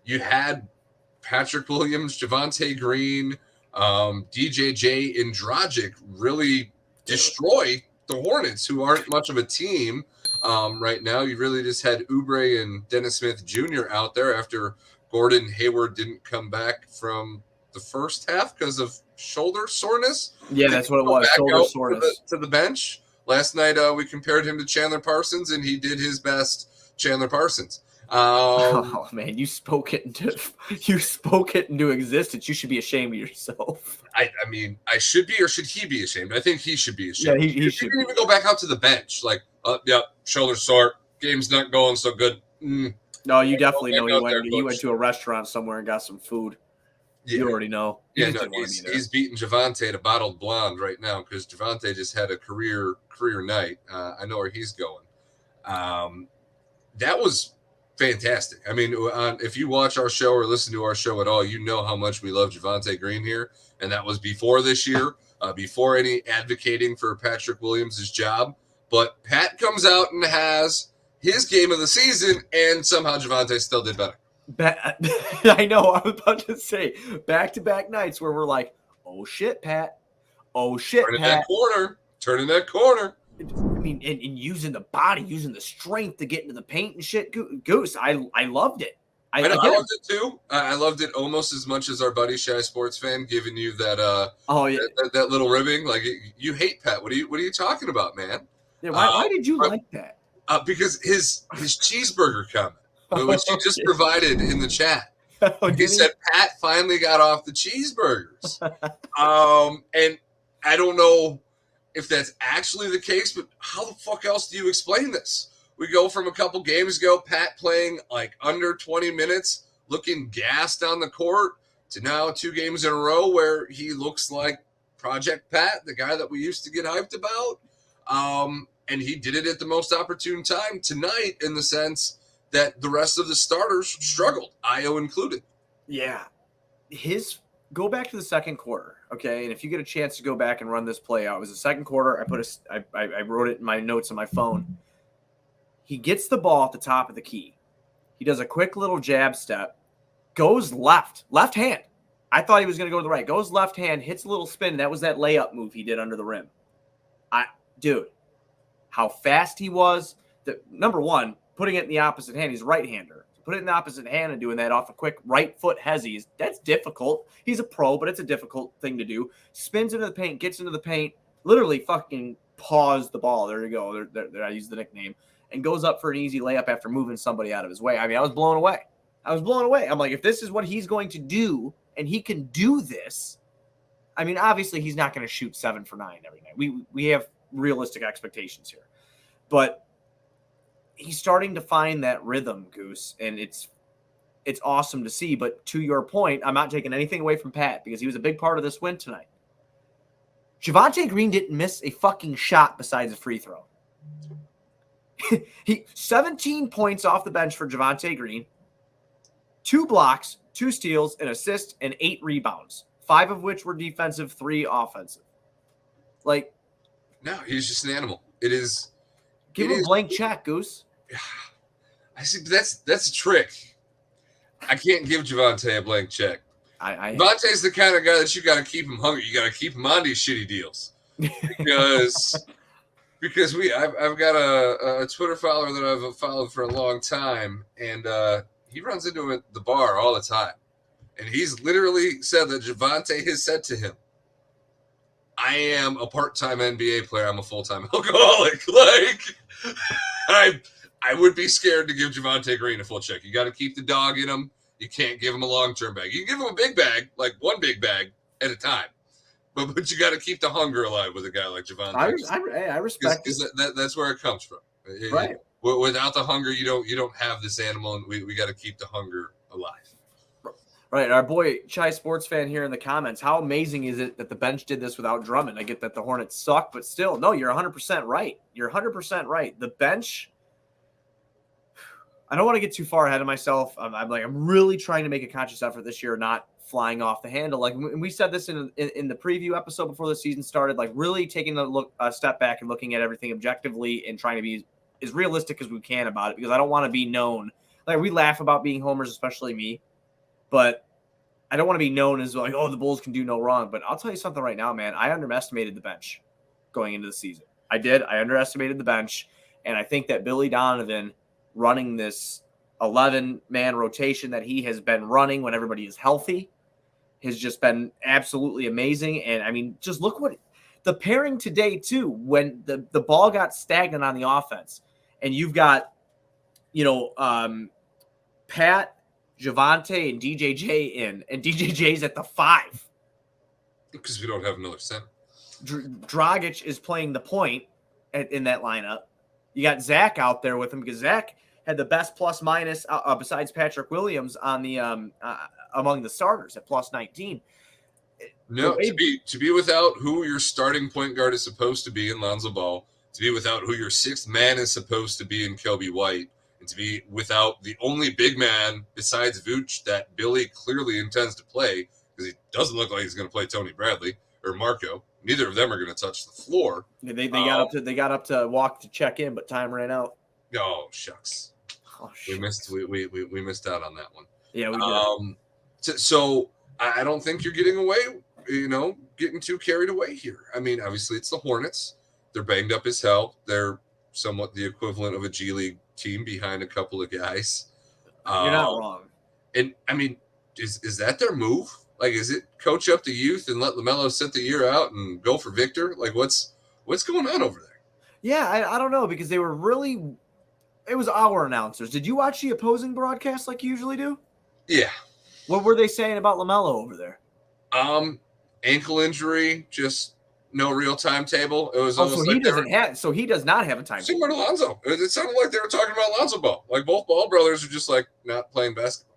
you had Patrick Williams, Javonte Green, DJJ, and Dragic really destroy the Hornets, who aren't much of a team right now. You really just had Oubre and Dennis Smith Jr. out there after Gordon Hayward didn't come back from the first half because of shoulder soreness. Yeah, that's what it was, shoulder soreness. To the bench. Last night we compared him to Chandler Parsons, and he did his best Chandler Parsons. Oh man, you spoke it into existence. You should be ashamed of yourself. I mean, I should be, or should he be ashamed? I think he should be ashamed. Yeah, he should. He didn't even go back out to the bench. Like, shoulder sore, game's not going so good. No, you definitely know he went to a restaurant somewhere and got some food. Yeah. You already know. He's beating Javonte to bottled blonde right now because Javonte just had a career night. I know where he's going. That was fantastic. I mean, if you watch our show or listen to our show at all, you know how much we love Javonte Green here, and that was before this year, before any advocating for Patrick Williams' job. But Pat comes out and has his game of the season, and somehow Javonte still did better. I know. I was about to say back-to-back nights where we're like, "Oh shit, Pat! Oh shit, Pat!" Turning that corner. I mean, and using the body, using the strength to get into the paint and shit. Goose, I loved it. I loved it too. I loved it almost as much as our buddy Shy Sports Fan giving you that. That little ribbing. Like you hate Pat. What are you talking about, man? Yeah, why did you like that? Because his cheeseburger comment, which he just provided in the chat. He said Pat finally got off the cheeseburgers. And I don't know if that's actually the case, but how the fuck else do you explain this? We go from a couple games ago, Pat playing like under 20 minutes, looking gassed on the court, to now 2 games in a row where he looks like Project Pat, the guy that we used to get hyped about. And he did it at the most opportune time tonight in the sense that the rest of the starters struggled, Io included. Yeah. Go back to the second quarter, okay? And if you get a chance to go back and run this play out, it was the second quarter. I wrote it in my notes on my phone. He gets the ball at the top of the key. He does a quick little jab step, goes left hand. I thought he was going to go to the right. Goes left hand, hits a little spin. That was that layup move he did under the rim. Dude, how fast he was. Number one, putting it in the opposite hand. He's a right-hander. Put it in the opposite hand and doing that off a quick right foot hezzy. That's difficult. He's a pro, but it's a difficult thing to do. Spins into the paint, gets into the paint, literally fucking paws the ball. There you go. There, I use the nickname. And goes up for an easy layup after moving somebody out of his way. I mean, I was blown away. I'm like, if this is what he's going to do and he can do this, I mean, obviously he's not going to shoot 7 for 9 every night. We have realistic expectations here. But he's starting to find that rhythm, Goose, and it's awesome to see. But to your point, I'm not taking anything away from Pat because he was a big part of this win tonight. Javonte Green didn't miss a fucking shot besides a free throw. 17 points off the bench for Javonte Green, 2 blocks, 2 steals, an assist, and 8 rebounds, 5 of which were defensive, 3 offensive. Like, no, he's just an animal. It is. Give him a blank check, Goose. I see. That's a trick. I can't give Javonte a blank check. Javonte's the kind of guy that you got to keep him hungry. You got to keep him on these shitty deals because I've got a Twitter follower that I've followed for a long time, and he runs into him at the bar all the time, and he's literally said that Javonte has said to him, "I am a part-time NBA player. I'm a full-time alcoholic." Like, I would be scared to give Javonte Green a full check. You got to keep the dog in him. You can't give him a long-term bag. You can give him a big bag, like one big bag at a time. But you got to keep the hunger alive with a guy like Javonte. I respect because that's where it comes from. Right. Without the hunger, you don't have this animal, and we got to keep the hunger alive. Right. Our boy Chai Sports Fan here in the comments. How amazing is it that the bench did this without Drummond? I get that the Hornets suck, but still, no, you're 100% right. You're 100% right. The bench, I don't want to get too far ahead of myself. I'm really trying to make a conscious effort this year, not flying off the handle. Like we said this in the preview episode before the season started, like really taking a step back and looking at everything objectively and trying to be as realistic as we can about it, because I don't want to be known. Like, we laugh about being homers, especially me. but I don't want to be known as like, oh, the Bulls can do no wrong. But I'll tell you something right now, man. I underestimated the bench going into the season. I did. I underestimated the bench. And I think that Billy Donovan running this 11-man rotation that he has been running when everybody is healthy has just been absolutely amazing. And, I mean, just look what the pairing today, too, when the ball got stagnant on the offense. And you've got, Pat, Javonte, and DJJ in, and DJJ's at the 5. Because we don't have another center. Dragic is playing the point in that lineup. You got Zach out there with him because Zach had the best plus minus besides Patrick Williams on the among the starters at plus 19. No, to be without who your starting point guard is supposed to be in Lonzo Ball, to be without who your sixth man is supposed to be in Kelby White, and to be without the only big man besides Vooch that Billy clearly intends to play, because he doesn't look like he's going to play Tony Bradley or Marco. Neither of them are going to touch the floor. They got up to walk to check in, but time ran out. Oh shucks, we missed out on that one. Yeah, we did. So I don't think you're getting too carried away here. I mean, obviously it's the Hornets. They're banged up as hell. They're somewhat the equivalent of a G League team behind a couple of guys. You're not wrong. And I mean, is that their move? Like, is it coach up the youth and let LaMelo sit the year out and go for Victor? Like, what's going on over there? Yeah, I don't know, because they were really – it was our announcers. Did you watch the opposing broadcast like you usually do? Yeah. What were they saying about LaMelo over there? Ankle injury, just no real timetable. It was so he does not have a timetable. Similar to Lonzo. It sounded like they were talking about Lonzo Ball. Like both Ball brothers are just like not playing basketball.